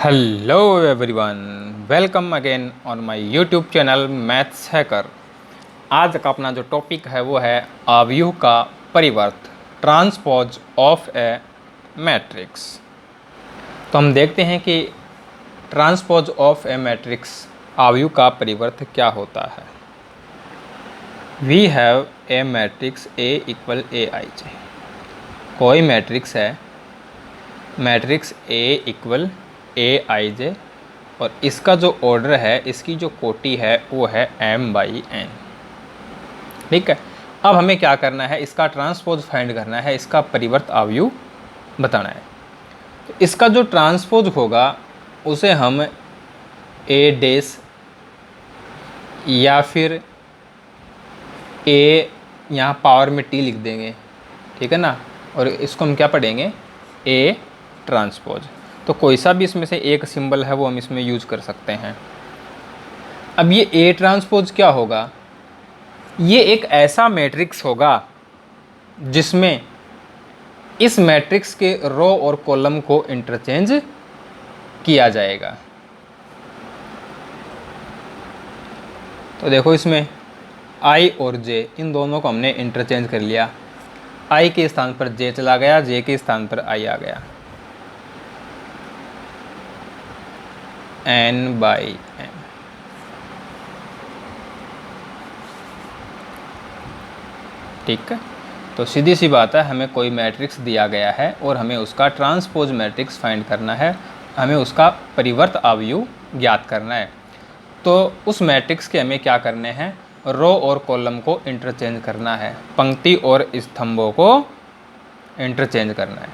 Hello everyone, welcome again on my YouTube channel maths hacker. आज का अपना जो टॉपिक है वो है आव्यूह का परिवर्त, ट्रांसपोज ऑफ ए मैट्रिक्स। तो हम देखते हैं कि ट्रांसपोज ऑफ ए मैट्रिक्स, आव्यूह का परिवर्त क्या होता है। We have a matrix A equal A I J. कोई मैट्रिक्स है, matrix A equal A I जे, और इसका जो ऑर्डर है, इसकी जो कोटि है वो है m/n। ठीक है, अब हमें क्या करना है, इसका ट्रांसपोज फाइंड करना है, इसका परिवर्त आव्यूह बताना है। तो इसका जो ट्रांसपोज होगा उसे हम ए डेस या फिर ए, यहाँ पावर में टी लिख देंगे, ठीक है ना, और इसको हम क्या पढ़ेंगे, ए ट्रांसपोज। तो कोई सा भी इसमें से एक सिंबल है वो हम इसमें यूज कर सकते हैं। अब ये ए ट्रांसपोज क्या होगा, ये एक ऐसा मैट्रिक्स होगा जिसमें इस मैट्रिक्स के रो और कॉलम को इंटरचेंज किया जाएगा। तो देखो, इसमें आई और जे, इन दोनों को हमने इंटरचेंज कर लिया। आई के स्थान पर जे चला गया, जे के स्थान पर आई आ गया, n/m। ठीक है, तो सीधी सी बात है, हमें कोई मैट्रिक्स दिया गया है और हमें उसका ट्रांसपोज मैट्रिक्स फाइंड करना है, हमें उसका परिवर्त आव्यूह ज्ञात करना है। तो उस मैट्रिक्स के हमें क्या करने हैं, रो और कॉलम को इंटरचेंज करना है, पंक्ति और स्तंभों को इंटरचेंज करना है।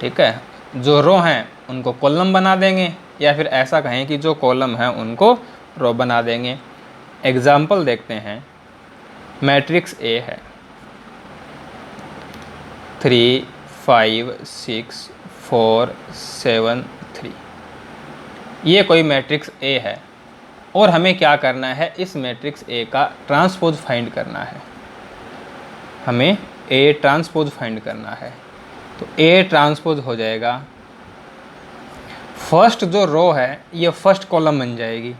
ठीक है, जो रो हैं उनको कॉलम बना देंगे, या फिर ऐसा कहें कि जो कॉलम हैं उनको रो बना देंगे। एग्जाम्पल देखते हैं, मैट्रिक्स ए है 3 5 6 4 7 3। ये कोई मैट्रिक्स ए है और हमें क्या करना है, इस मैट्रिक्स ए का ट्रांसपोज फाइंड करना है। हमें ए ट्रांसपोज फाइंड करना है। तो ए ट्रांसपोज हो जाएगा, फर्स्ट जो रो है ये फर्स्ट कॉलम बन जाएगी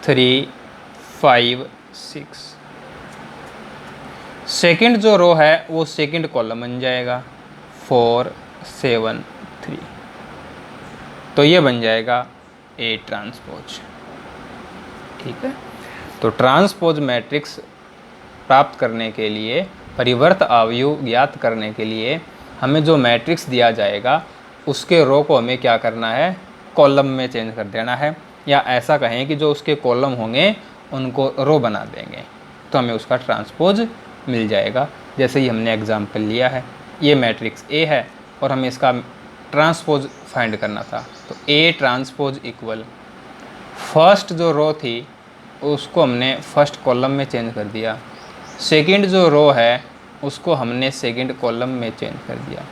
3 5 6। सेकंड जो रो है वो सेकंड कॉलम बन जाएगा 4 7 3। तो ये बन जाएगा ए ट्रांसपोज। ठीक है, तो ट्रांसपोज मैट्रिक्स प्राप्त करने के लिए, परिवर्त आव्यूह ज्ञात करने के लिए, हमें जो मैट्रिक्स दिया जाएगा उसके रो को हमें क्या करना है, कॉलम में चेंज कर देना है, या ऐसा कहें कि जो उसके कॉलम होंगे उनको रो बना देंगे, तो हमें उसका ट्रांसपोज मिल जाएगा। जैसे ही हमने एग्जाम्पल लिया है, ये मैट्रिक्स ए है और हमें इसका ट्रांसपोज फाइंड करना था। तो ए ट्रांसपोज इक्वल, फर्स्ट जो रो थी उसको हमने फर्स्ट कॉलम में चेंज कर दिया, सेकंड जो रो है उसको हमने सेकंड कॉलम में चेंज कर दिया,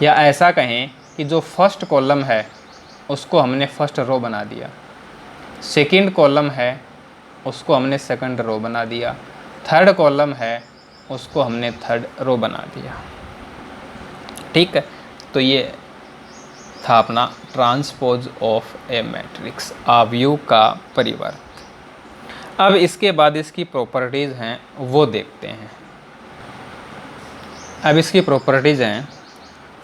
या ऐसा कहें कि जो फर्स्ट कॉलम है उसको हमने फर्स्ट रो बना दिया, सेकंड कॉलम है उसको हमने सेकंड रो बना दिया, थर्ड कॉलम है उसको हमने थर्ड रो बना दिया। ठीक है, तो ये था अपना ट्रांसपोज ऑफ ए मैट्रिक्स, आव्यूह का परिवर्त। अब इसके बाद इसकी प्रॉपर्टीज़ हैं वो देखते हैं। अब इसकी प्रॉपर्टीज़ हैं,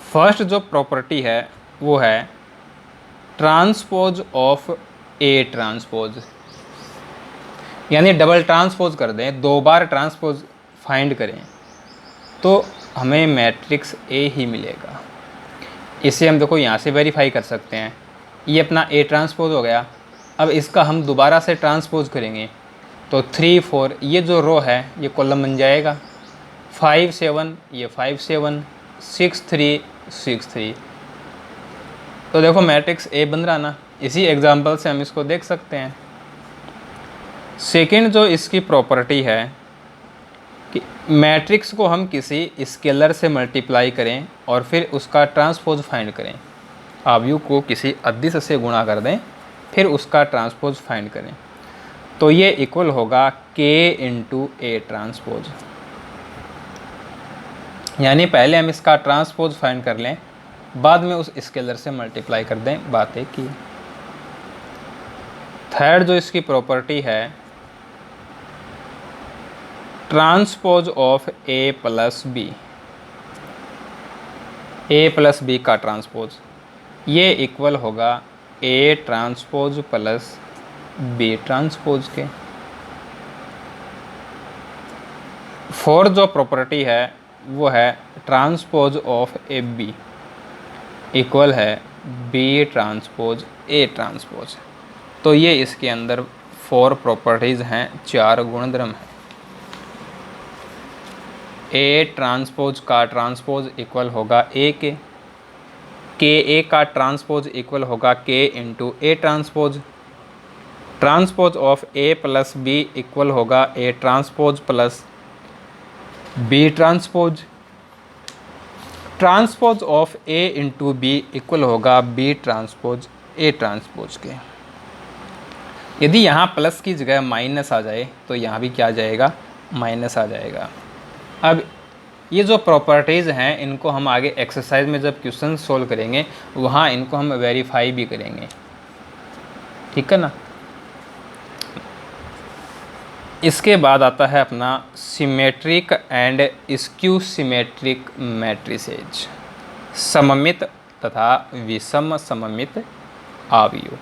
फर्स्ट जो प्रॉपर्टी है वो है ट्रांसपोज ऑफ ए ट्रांसपोज, यानी डबल ट्रांसपोज कर दें, 2 बार ट्रांसपोज फाइंड करें तो हमें मैट्रिक्स ए ही मिलेगा। इसे हम देखो यहाँ से वेरीफाई कर सकते हैं, ये अपना ए ट्रांसपोज हो गया। अब इसका हम दोबारा से ट्रांसपोज करेंगे तो 3 4, ये जो रो है ये कॉलम बन जाएगा, 5 7, ये 5 7, 6 3 6 3। तो देखो मैट्रिक्स ए बन रहा ना, इसी एग्जांपल से हम इसको देख सकते हैं। सेकंड जो इसकी प्रॉपर्टी है कि मैट्रिक्स को हम किसी स्केलर से मल्टीप्लाई करें और फिर उसका ट्रांसपोज फाइंड करें, आव्यूह को किसी अदिश से गुणा कर दें फिर उसका ट्रांसपोज फाइंड करें, तो ये इक्वल होगा k इंटू ए ट्रांसपोज। यानी पहले हम इसका ट्रांसपोज फाइंड कर लें बाद में उस स्केलर से मल्टीप्लाई कर दें, बात एक ही। थर्ड जो इसकी प्रॉपर्टी है, transpose of A plus B, A plus B का ट्रांसपोज, ये इक्वल होगा A transpose plus B transpose के। फोर्थ जो प्रॉपर्टी है वो है transpose of A B equal है बी ट्रांसपोज ए ट्रांसपोज। तो ये इसके अंदर 4 प्रॉपर्टीज़ हैं, 4 गुणधर्म हैं। ए ट्रांसपोज का ट्रांसपोज इक्वल होगा ए के ए का ट्रांसपोज इक्वल होगा K into A transpose. Transpose of A plus B equal होगा A transpose plus B transpose. Transpose of A into B equal होगा B transpose A transpose के। यदि यहाँ plus की जगह minus आ जाए तो यहाँ भी क्या आ जाएगा, माइनस आ जाएगा। अब ये जो प्रॉपर्टीज़ हैं इनको हम आगे एक्सरसाइज में जब क्वेश्चन सोल्व करेंगे वहाँ इनको हम वेरीफाई भी करेंगे, ठीक है ना। इसके बाद आता है अपना symmetric and skew symmetric matrices, सममित तथा विषम सममित आव्यूह।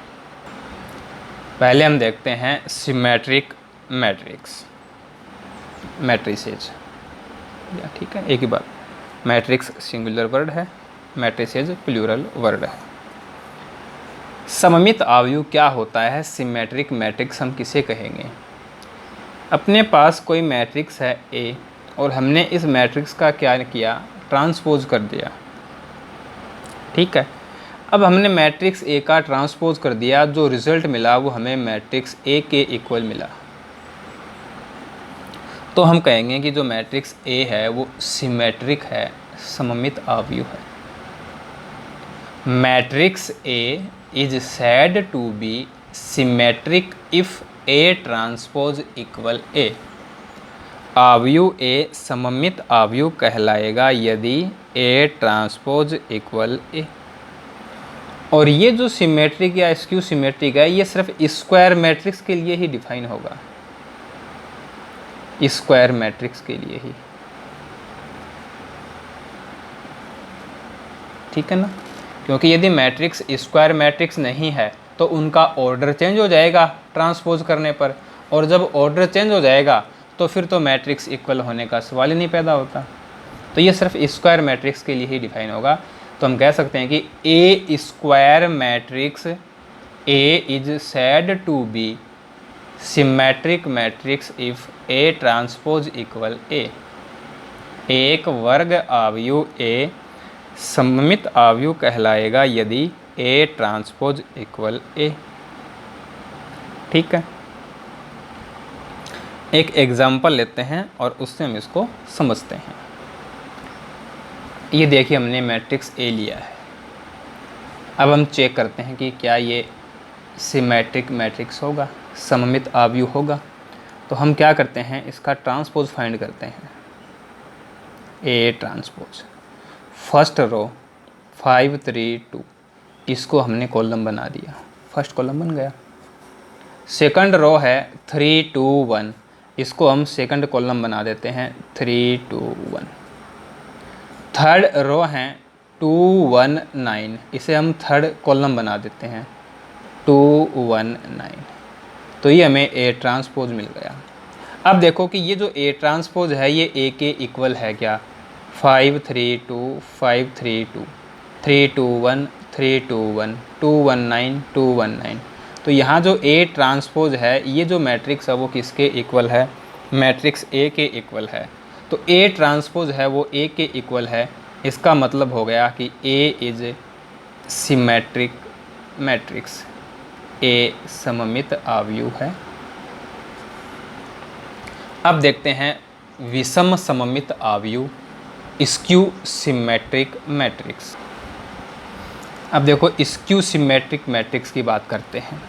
पहले हम देखते हैं सिमेट्रिक मैट्रिक्स मैट्रिसेज, ठीक है, एक ही बात। मैट्रिक्स सिंगुलर वर्ड है, मैट्रिसेज प्लूरल वर्ड है। सममित आव्यूह क्या होता है, सिमेट्रिक मैट्रिक्स हम किसे कहेंगे। अपने पास कोई मैट्रिक्स है ए और हमने इस मैट्रिक्स का क्या किया, ट्रांसपोज कर दिया, ठीक है। अब हमने मैट्रिक्स ए का ट्रांसपोज कर दिया, जो रिजल्ट मिला वो हमें मैट्रिक्स ए के इक्वल मिला। तो हम कहेंगे कि जो मैट्रिक्स ए है वो सिमेट्रिक है, सममित आव्यूह है। Matrix A is said to be symmetric if A transpose equal A. आव्यूह ए सममित आव्यूह कहलाएगा यदि ए ट्रांसपोज इक्वल ए। और ये जो सिमेट्रिक या स्क्यू सिमेट्रिक है ये सिर्फ स्क्वायर मैट्रिक्स के लिए ही डिफाइन होगा, स्क्वायर मैट्रिक्स के लिए ही, ठीक है ना। क्योंकि यदि मैट्रिक्स स्क्वायर मैट्रिक्स नहीं है तो उनका ऑर्डर चेंज हो जाएगा ट्रांसपोज करने पर, और जब ऑर्डर चेंज हो जाएगा तो फिर तो मैट्रिक्स इक्वल होने का सवाल ही नहीं पैदा होता। तो ये सिर्फ स्क्वायर मैट्रिक्स के लिए ही डिफाइन होगा। तो हम कह सकते हैं कि a square matrix A is said to be symmetric matrix if A transpose equal A. एक वर्ग आव्यूह ए सममित आव्यूह कहलाएगा यदि ए ट्रांसपोज इक्वल ए, ठीक है। एक एग्जाम्पल लेते हैं और उससे हम इसको समझते हैं। ये देखिए हमने मैट्रिक्स ए लिया है। अब हम चेक करते हैं कि क्या ये सिमेट्रिक मैट्रिक्स होगा, सममित आव्यूह होगा। तो हम क्या करते हैं, इसका ट्रांसपोज फाइंड करते हैं। ए ट्रांसपोज फर्स्ट रो 5 3 2, इसको हमने कॉलम बना दिया, फर्स्ट कॉलम बन गया। सेकंड रो है 3 2 1, इसको हम सेकंड कॉलम बना देते हैं 3 2 1। थर्ड रो हैं 2 1 9, इसे हम थर्ड कॉलम बना देते हैं 2 1 9। तो ये हमें ए ट्रांसपोज मिल गया। अब देखो कि ये जो ए ट्रांसपोज है ये ए के इक्वल है क्या, 5 3 2 5 3 2 3 2 1 3 2 1 2 1 9 2 1 9। तो यहाँ जो ए ट्रांसपोज है ये जो मैट्रिक्स है वो किसके इक्वल है, मैट्रिक्स ए के इक्वल है। तो ए ट्रांसपोज है वो ए के इक्वल है, इसका मतलब हो गया कि ए इज सिमेट्रिक मैट्रिक्स, ए सममित आव्यूह है। अब देखते हैं विषम सममित आव्यूह, स्क्यू सिमेट्रिक मैट्रिक्स। अब देखो स्क्यू सिमेट्रिक मैट्रिक्स की बात करते हैं।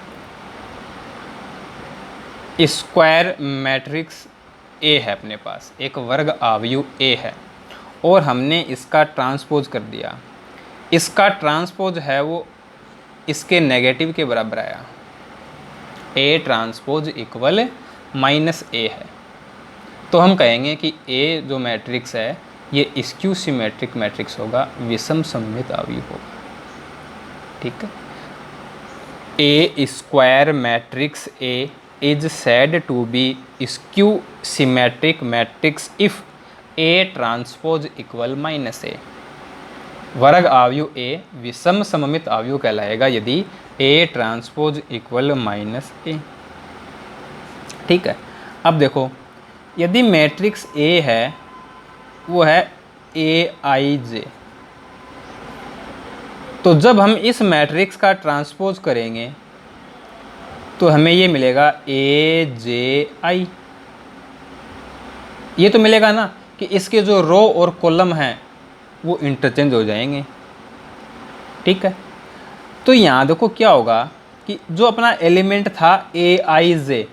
स्क्वायर मैट्रिक्स ए है अपने पास, एक वर्ग आव्यूह ए है और हमने इसका ट्रांसपोज कर दिया। इसका ट्रांसपोज है वो इसके नेगेटिव के बराबर आया, ए ट्रांसपोज इक्वल माइनस ए है, तो हम कहेंगे कि ए जो मैट्रिक्स है ये स्क्यू सिमेट्रिक मैट्रिक्स होगा, विषम सममित अवयव होगा। ठीक है, a square matrix A is said to be skew symmetric matrix if A transpose equal minus A. वर्ग अवयव ए विषम सममित अवयव कहलाएगा यदि A transpose equal minus A. ठीक है, अब देखो यदि मैट्रिक्स ए है वो है ए आई जे, तो जब हम इस मैट्रिक्स का ट्रांसपोज करेंगे तो हमें ये मिलेगा ए जे आई। ये तो मिलेगा ना कि इसके जो रो और कॉलम हैं वो इंटरचेंज हो जाएंगे। ठीक है, तो यहाँ देखो क्या होगा कि जो अपना एलिमेंट था ए आई जे,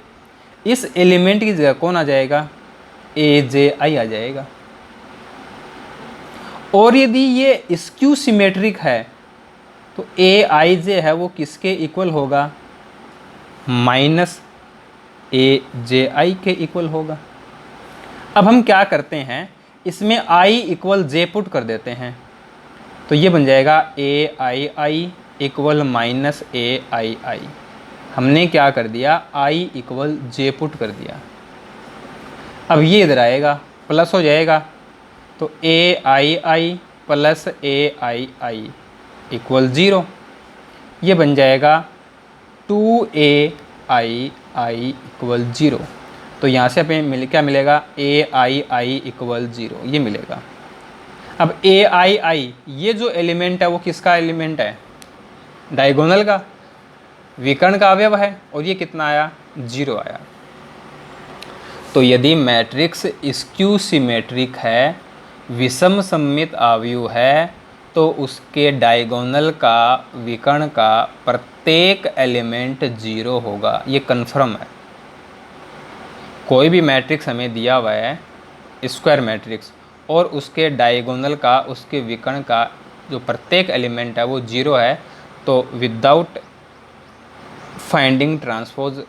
इस एलिमेंट की जगह कौन आ जाएगा, ए जे आई आ जाएगा। और यदि ये स्क्यू सिमेट्रिक है तो ए आई जे है वो किसके इक्वल होगा, माइनस ए जे आई के इक्वल होगा। अब हम क्या करते हैं, इसमें आई इक्वल जे पुट कर देते हैं, तो ये बन जाएगा ए आई आई इक्वल माइनस ए आई आई। हमने क्या कर दिया, आई इक्वल जे पुट कर दिया। अब ये इधर आएगा प्लस हो जाएगा, तो ए आई आई plus A I I equal 0। ये बन जाएगा 2a आई आई इक्वल 0। तो यहाँ से हमें क्या मिलेगा, ए आई आई इक्वल 0 ये मिलेगा। अब ए आई आई ये जो एलिमेंट है वो किसका एलिमेंट है, डायगोनल का, विकर्ण का अवयव है, और ये कितना आया, 0 आया। तो यदि मैट्रिक्स स्क्यू सिमेट्रिक है, विषम सममित अवयव है, तो उसके डायगोनल का, विकर्ण का प्रत्येक एलिमेंट 0 होगा। ये कन्फर्म है। कोई भी मैट्रिक्स हमें दिया हुआ है स्क्वायर मैट्रिक्स, और उसके डायगोनल का, उसके विकर्ण का जो प्रत्येक एलिमेंट है वो 0 है, तो विदाउट फाइंडिंग ट्रांसपोज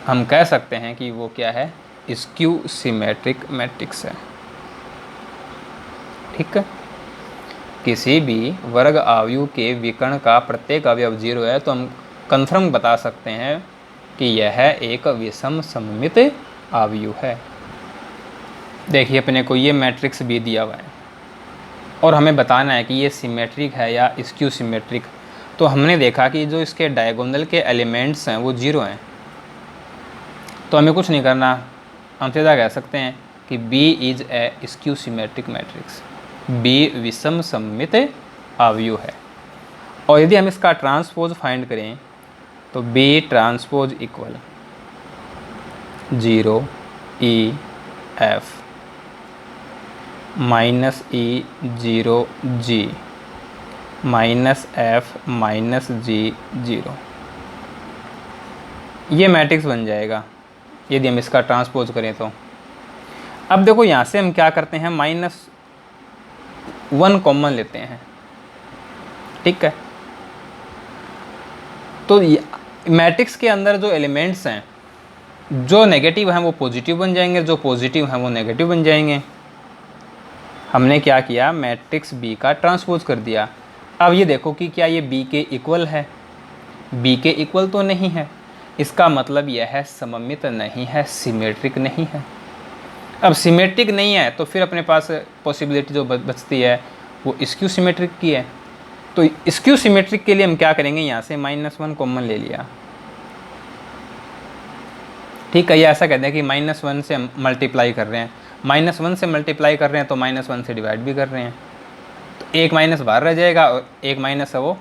हम कह सकते हैं कि वो क्या है, स्क्यू सिमेट्रिक मैट्रिक्स है। ठीक है, किसी भी वर्ग अवयव के विकर्ण का प्रत्येक अवयव 0 है तो हम कन्फर्म बता सकते हैं कि यह एक विषम सममित अवयव है। देखिए अपने को ये मैट्रिक्स भी दिया हुआ है और हमें बताना है कि ये सिमेट्रिक है या स्क्यू सिमेट्रिक। तो हमने देखा कि जो इसके डायगोनल के एलिमेंट्स हैं वो 0 हैं, तो हमें कुछ नहीं करना, हम सीधा कह सकते हैं कि B is A skew symmetric matrix, B विषम सममित अवयव है। और यदि हम इसका ट्रांसपोज फाइंड करें तो B transpose equal 0 E F minus E 0 G minus F minus G 0, ये मैट्रिक्स बन जाएगा यदि हम इसका ट्रांसपोज करें तो। अब देखो यहाँ से हम क्या करते हैं, -1 कॉमन लेते हैं। ठीक है, तो मैट्रिक्स के अंदर जो एलिमेंट्स हैं, जो नेगेटिव हैं वो पॉजिटिव बन जाएंगे, जो पॉजिटिव हैं वो नेगेटिव बन जाएंगे। हमने क्या किया, मैट्रिक्स बी का ट्रांसपोज कर दिया। अब ये देखो कि क्या ये बी के इक्वल है, बी के इक्वल तो नहीं है, इसका मतलब यह है सममित नहीं है, सिमेट्रिक नहीं है। अब सिमेट्रिक नहीं है तो फिर अपने पास पॉसिबिलिटी जो बचती है वो स्क्यू सिमेट्रिक की है। तो स्क्यू सिमेट्रिक के लिए हम क्या करेंगे, यहाँ से -1 कॉमन ले लिया। ठीक है, ये ऐसा कहते हैं कि -1 से हम मल्टीप्लाई कर रहे हैं, -1 से मल्टीप्लाई कर रहे हैं तो -1 से डिवाइड भी कर रहे हैं, तो एक माइनस बाहर रह जाएगा और एक माइनस है वो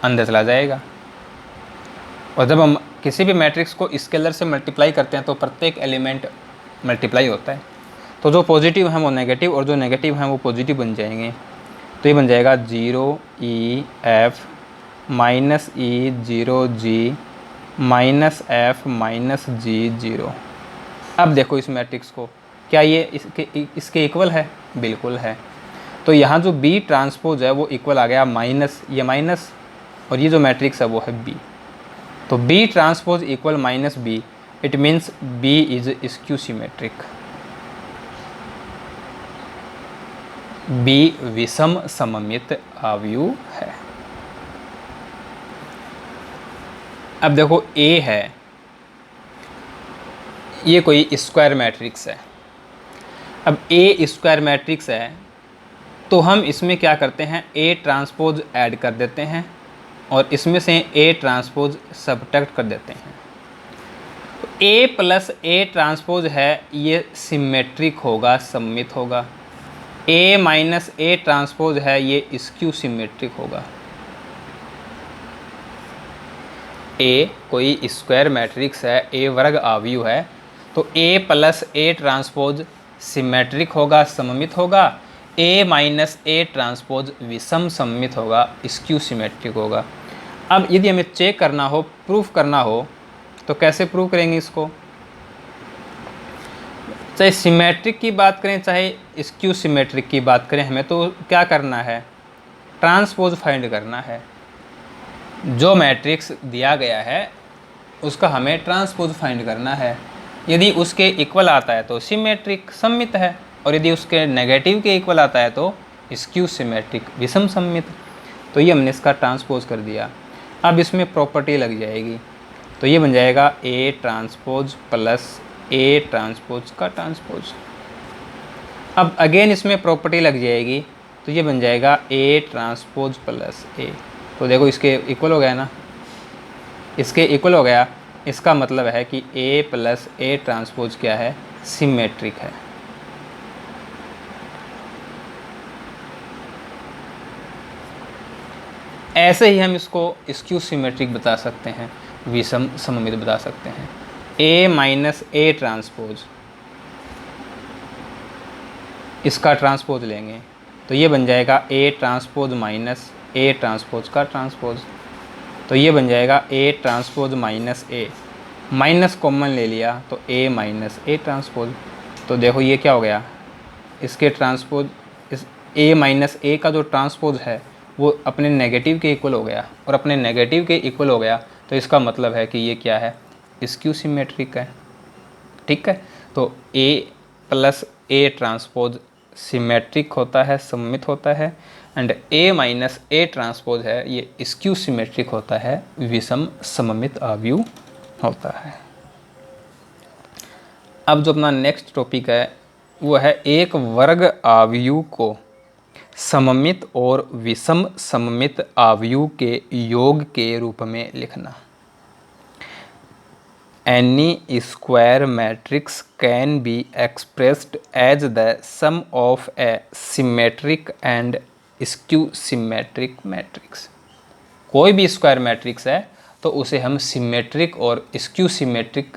अंदर चला जाएगा। और जब हम किसी भी मैट्रिक्स को स्केलर से मल्टीप्लाई करते हैं तो प्रत्येक एलिमेंट मल्टीप्लाई होता है, तो जो पॉजिटिव हैं वो नेगेटिव और जो नेगेटिव हैं वो पॉजिटिव बन जाएंगे। तो ये बन जाएगा 0 E F minus E 0 G minus F minus G 0। अब देखो इस मैट्रिक्स को, क्या ये इसके इक्वल है, बिल्कुल है। तो यहाँ जो बी ट्रांसपोज है वो इक्वल आ गया माइनस, ये माइनस, और ये जो मैट्रिक्स है वो है बी। तो B transpose equal minus B, it means B is skew symmetric. B विषम सममित आव्यूह है। अब देखो ए है, ये कोई स्क्वायर मैट्रिक्स है। अब ए स्क्वायर मैट्रिक्स है तो हम इसमें क्या करते हैं, ए ट्रांसपोज ऐड कर देते हैं और इसमें से ए ट्रांसपोज सबट्रैक्ट कर देते हैं। ए प्लस ए ट्रांसपोज है ये सिमेट्रिक होगा, सममित होगा। ए माइनस ए ट्रांसपोज है ये स्क्यू सिमेट्रिक होगा। ए कोई स्क्वायर मैट्रिक्स है, ए वर्ग आव्यूह है, तो ए प्लस ए ट्रांसपोज सिमेट्रिक होगा, सममित होगा। ए माइनस ए ट्रांसपोज विषम सममित होगा, स्क्यू सिमेट्रिक होगा। अब यदि हमें चेक करना हो, प्रूफ करना हो, तो कैसे प्रूव करेंगे इसको? चाहे सिमेट्रिक की बात करें चाहे स्क्यू सिमेट्रिक की बात करें, हमें तो क्या करना है, ट्रांसपोज फाइंड करना है। जो मैट्रिक्स दिया गया है उसका हमें ट्रांसपोज फाइंड करना है। यदि उसके इक्वल आता है तो सिमेट्रिक, सममित है, और यदि उसके नेगेटिव के इक्वल आता है तो स्क्यू सिमेट्रिक, विषम सममित। तो ये हमने इसका ट्रांसपोज कर दिया। अब इसमें प्रॉपर्टी लग जाएगी, तो ये बन जाएगा ए ट्रांसपोज प्लस ए ट्रांसपोज का ट्रांसपोज। अब अगेन इसमें प्रॉपर्टी लग जाएगी, तो ये बन जाएगा ए ट्रांसपोज प्लस ए। तो देखो इसके इक्वल हो गया ना, इसके इक्वल हो गया। इसका मतलब है कि ए प्लस ए ट्रांसपोज क्या है, सिमेट्रिक है। ऐसे ही हम इसको स्क्यू सिमेट्रिक बता सकते हैं, विषम सममित बता सकते हैं। ए माइनस ए ट्रांसपोज, इसका ट्रांसपोज लेंगे तो ये बन जाएगा A transpose minus A transpose का ट्रांसपोज। तो ये बन जाएगा A transpose minus A, minus common ले लिया तो ए माइनस ए ट्रांसपोज। तो देखो ये क्या हो गया, इसके ट्रांसपोज, इस ए माइनस ए का जो ट्रांसपोज है वो अपने नेगेटिव के इक्वल हो गया, और अपने नेगेटिव के इक्वल हो गया तो इसका मतलब है कि ये क्या है, स्क्यू सिमेट्रिक है। ठीक है, तो ए प्लस ए ट्रांसपोज सिमेट्रिक होता है, सममित होता है, and A minus A transpose है ये स्क्यू सिमेट्रिक होता है, विषम सममित आव्यूह होता है। अब जो अपना नेक्स्ट टॉपिक है वो है एक वर्ग आव्यूह को सममित और विषम सममित आव्यूह के योग के रूप में लिखना। Any square matrix can be expressed as the sum of a symmetric and skew symmetric matrix। कोई भी स्क्वायर मैट्रिक्स है तो उसे हम सिमेट्रिक और स्क्यू सिमेट्रिक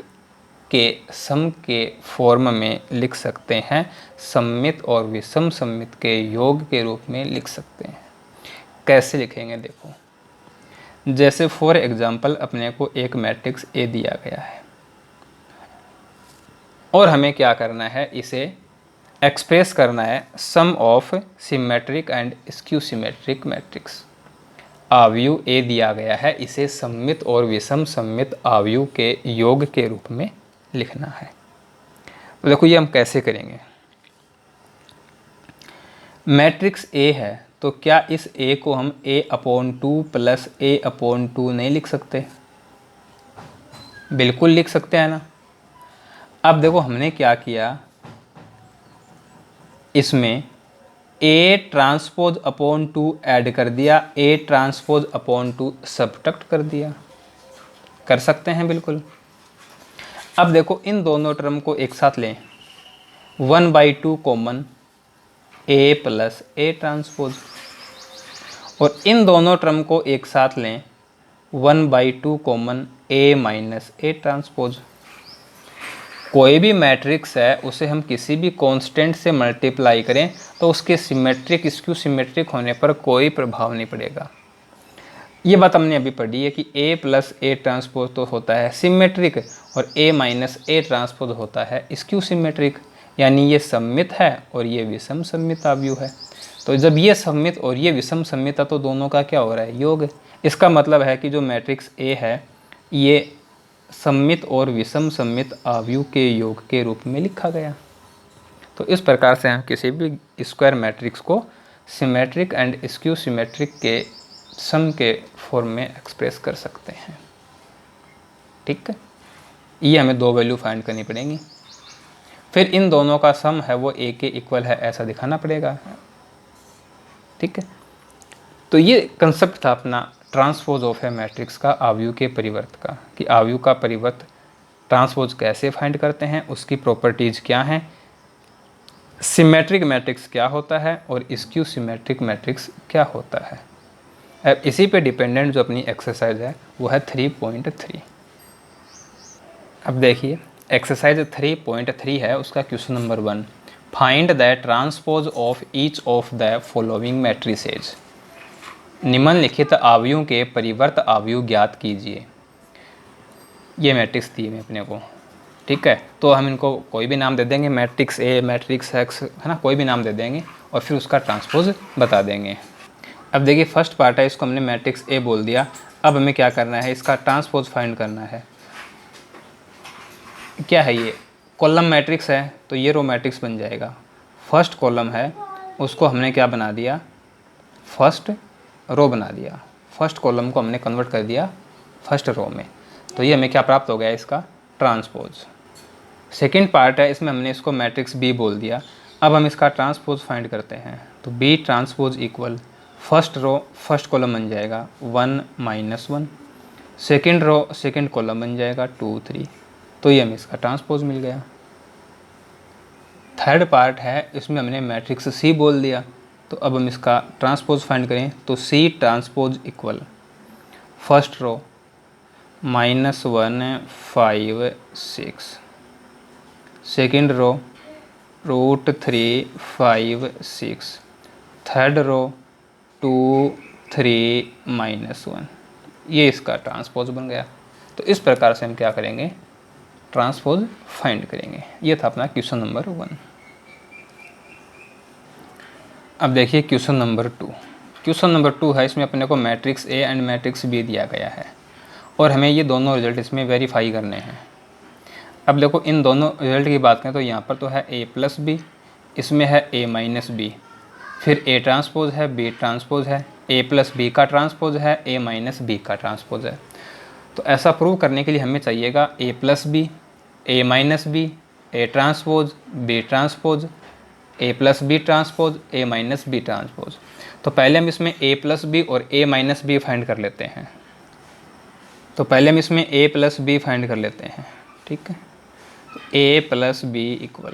के सम के फॉर्म में लिख सकते हैं, सममित और विषम सममित के योग के रूप में लिख सकते हैं। कैसे लिखेंगे देखो, जैसे फॉर एग्जांपल अपने को एक मैट्रिक्स ए दिया गया है और हमें क्या करना है, इसे एक्सप्रेस करना है sum of symmetric and skew symmetric matrix. आव्यूह ए दिया गया है, इसे सममित और विषम सममित आव्यूह के योग के रूप में लिखना है। तो देखो ये हम कैसे करेंगे, मैट्रिक्स ए है तो क्या इस ए को हम a/2 प्लस a/2 नहीं लिख सकते? बिल्कुल लिख सकते हैं ना। अब देखो हमने क्या किया, इसमें a ट्रांसपोज अपॉन 2 ऐड कर दिया, a ट्रांसपोज अपॉन 2 सबट्रैक्ट कर दिया। कर सकते हैं बिल्कुल। अब देखो इन दोनों टर्म को एक साथ लें, 1/2 common a plus A transpose, और इन दोनों टर्म को एक साथ लें 1/2 common a minus A transpose. कोई भी मैट्रिक्स है उसे हम किसी भी कांस्टेंट से मल्टीप्लाई करें तो उसके सिमेट्रिक स्क्यू सिमेट्रिक होने पर कोई प्रभाव नहीं पड़ेगा। ये बात हमने अभी पढ़ी है कि a प्लस ए ट्रांसपोज तो होता है सिमेट्रिक और a माइनस ए ट्रांसपोज होता है स्क्यू सिमेट्रिक, यानी ये सममित है और ये विषम सममित आव्यूह है। तो जब ये सममित और ये विषम सममित है तो दोनों का क्या हो रहा है, योग। इसका मतलब है कि जो मैट्रिक्स ए है ये सममित और विषम सममित आव्यूह के योग के रूप में लिखा गया। तो इस प्रकार से हम किसी भी स्क्वायर मैट्रिक्स को सिमेट्रिक एंड स्क्यू सिमेट्रिक के सम के फॉर्म में एक्सप्रेस कर सकते हैं। ठीक है, ये हमें दो वैल्यू फाइंड करनी पड़ेंगी, फिर इन दोनों का सम है वो ए के इक्वल है ऐसा दिखाना पड़ेगा। ठीक है, तो ये कंसेप्ट था अपना ट्रांसपोज ऑफ ए मैट्रिक्स का, आव्यूह के परिवर्त का, कि आव्यूह का परिवर्त ट्रांसपोज कैसे फाइंड करते हैं, उसकी प्रॉपर्टीज क्या हैं, सिमेट्रिक मैट्रिक्स क्या होता है और स्क्यू सिमेट्रिक मैट्रिक्स क्या होता है। अब इसी पे डिपेंडेंट जो अपनी एक्सरसाइज है वो है 3.3। अब देखिए एक्सरसाइज 3.3 है, उसका question number 1, find the transpose of each of the following matrices. निम्नलिखित आव्यूहों के परिवर्त आव्यूह ज्ञात कीजिए। ये मैट्रिक्स दी है अपने को। ठीक है, तो हम इनको कोई भी नाम दे देंगे, मैट्रिक्स ए, मैट्रिक्स एक्स, है ना, कोई भी नाम दे देंगे और फिर उसका ट्रांसपोज बता देंगे। अब देखिए फर्स्ट पार्ट है, इसको हमने मैट्रिक्स ए बोल दिया। अब हमें क्या करना है, इसका ट्रांसपोज फाइंड करना है। क्या है ये, कॉलम मैट्रिक्स है तो ये रो मैट्रिक्स बन जाएगा। फर्स्ट कॉलम है उसको हमने क्या बना दिया, फर्स्ट रो बना दिया। फर्स्ट कॉलम को हमने कन्वर्ट कर दिया फर्स्ट रो में, तो ये हमें क्या प्राप्त हो गया, इसका ट्रांसपोज। सेकेंड पार्ट है, इसमें हमने इसको मैट्रिक्स बी बोल दिया। अब हम इसका ट्रांसपोज फाइंड करते हैं, तो B transpose equal first row first column बन जाएगा 1 - 1, सेकेंड रो सेकेंड कॉलम बन जाएगा 2 3, तो ये हमें इसका ट्रांसपोज मिल गया। थर्ड पार्ट है, इसमें हमने मैट्रिक्स सी बोल दिया, तो अब हम इसका ट्रांसपोज फाइंड करें तो C transpose equal first row -1 5 6, second row √3 5 6, third row 2 3 -1, ये इसका ट्रांसपोज बन गया। तो इस प्रकार से हम क्या करेंगे, ट्रांसपोज फाइंड करेंगे। ये था अपना क्वेश्चन नंबर 1। अब देखिए क्वेश्चन नंबर 2। क्वेश्चन नंबर 2 है, इसमें अपने को matrix A and matrix B दिया गया है और हमें ये दोनों रिजल्ट इसमें वेरीफाई करने हैं। अब देखो इन दोनों रिजल्ट की बात करें तो यहाँ पर तो है a + b, इसमें है a - b, फिर a ट्रांसपोज है, b ट्रांसपोज है, a + b का ट्रांसपोज है, a - b का ट्रांसपोज है। तो ऐसा प्रूव करने के लिए हमें चाहिएगा a + b, a - b, a transpose, b transpose, a + b transpose, a - b transpose. तो पहले हम इसमें a + b और a - b फाइंड कर लेते हैं। तो पहले हम इसमें a + b फाइंड कर लेते हैं। ठीक है, तो a + b equal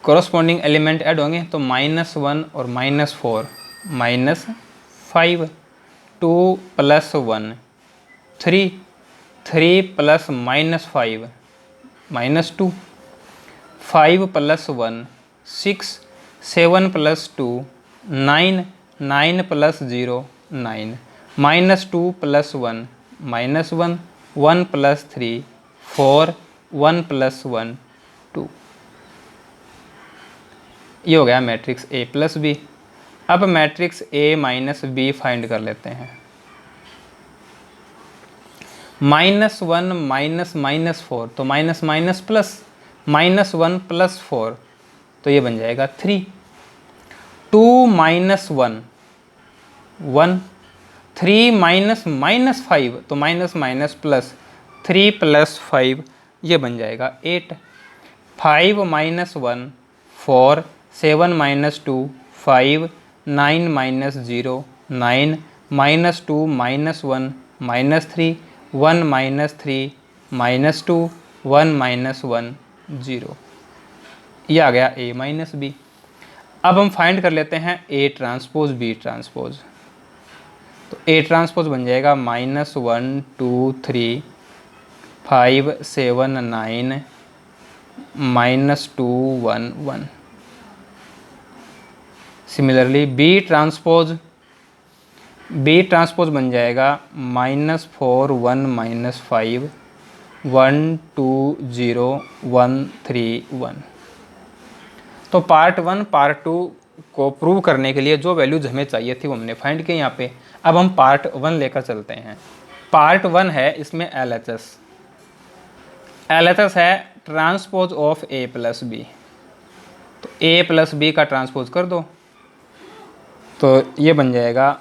corresponding element add होंगे तो -1 और -4 -5, 2 + 1 3, 3 + -5 -2, 5 + 1 6, 7 + 2 9, 9 + 0 9, -2 + 1 -1, 1 + 3 4, 1 + 1 2। ये हो गया मैट्रिक्स a + b। अब मैट्रिक्स a - b फाइंड कर लेते हैं। -1 -4 तो माइनस प्लस, -1 + 4 तो ये बन जाएगा 3, 2 - 1 1, 3 -5 तो माइनस प्लस, 3 + 5 ये बन जाएगा 8, 5 - 1 4, 7 - 2 5, 9 - 0 9, -2 - 1 -3, 1 - 3 -2, 1 - 1 0। ये आ गया a - b। अब हम फाइंड कर लेते हैं a ट्रांसपोज b ट्रांसपोज। तो a ट्रांसपोज बन जाएगा -1 2 3 5 7 9 -2 1 1। सिमिलरली b ट्रांसपोज बन जाएगा -4 1 -5 1 2 0 1 3 1। तो पार्ट 1 पार्ट 2 को प्रूव करने के लिए जो वैल्यूज हमें चाहिए थी वो हमने फाइंड की यहाँ पे। अब हम पार्ट 1 लेकर चलते हैं। पार्ट 1 है, इसमें LHS है transpose of A plus B. तो A प्लस बी का ट्रांसपोज कर दो, तो ये बन जाएगा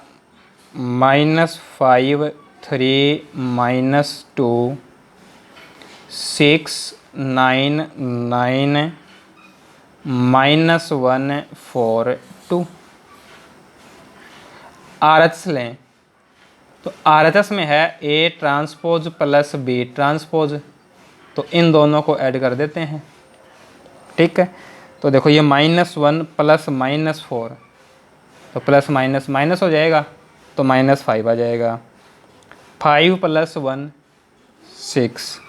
-5 3 -2 6 9 9 -1 4 2। RHS लें तो RHS में है A transpose plus B transpose, तो इन दोनों को ऐड कर देते हैं। ठीक है, तो देखो ये -1 प्लस -4, तो प्लस माइनस माइनस हो जाएगा, तो -5 आ जाएगा। 5 + 1 6,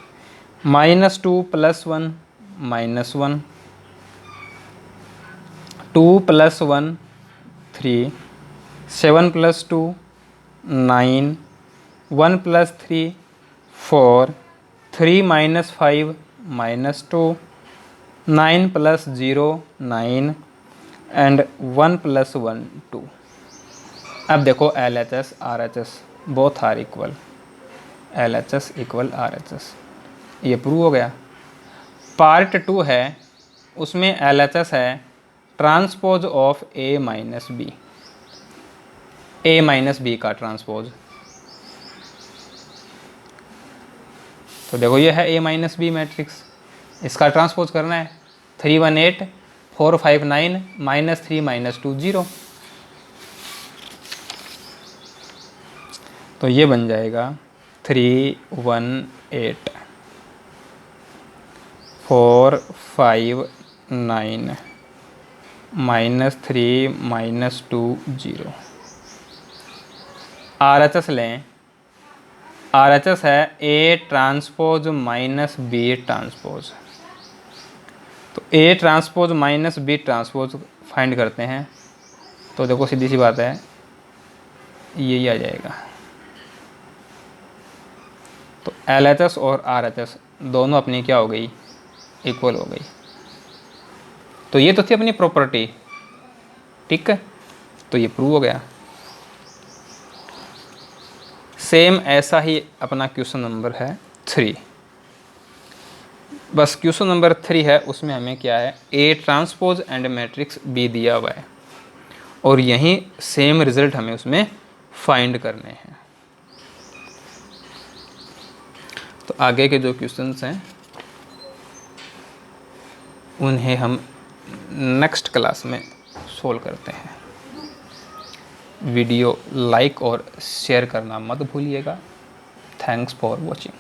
-2 + 1 -1, 2 + 1 3, 7 + 2 9, 1 + 3 4, 3 - 5 -2, 9 + 0 9 एंड 1 + 1 2। अब देखो LHS RHS both are equal, LHS = RHS, ये प्रूव हो गया। पार्ट 2 है, उसमें LHS है transpose of A - B, A - B का ट्रांसपोज। तो देखो ये है A - B मैट्रिक्स, इसका ट्रांसपोज करना है। 3 1 8 4 5 9 -3 - 2 0, तो ये बन जाएगा 3 1 8 4 5 9 -3 - 2 0। RHS लें, RHS है A ट्रांसपोज -B ट्रांसपोज, तो A transpose -B transpose find करते हैं। तो देखो सीधी सी बात है, यही आ जाएगा। तो LHS और RHS दोनों अपनी क्या हो गई, इक्वल हो गई। तो ये तो थी अपनी प्रॉपर्टी, ठीक है, तो ये प्रूव हो गया। सेम ऐसा ही अपना क्वेश्चन नंबर है 3, बस क्वेश्चन नंबर 3 है, उसमें हमें क्या है, A transpose and matrix B दिया हुआ है, और यही सेम रिजल्ट हमें उसमें फाइंड करने हैं। तो आगे के जो क्वेश्चंस हैं उन्हें हम नेक्स्ट क्लास में सोल्व करते हैं। वीडियो लाइक और शेयर करना मत भूलिएगा। Thanks for watching.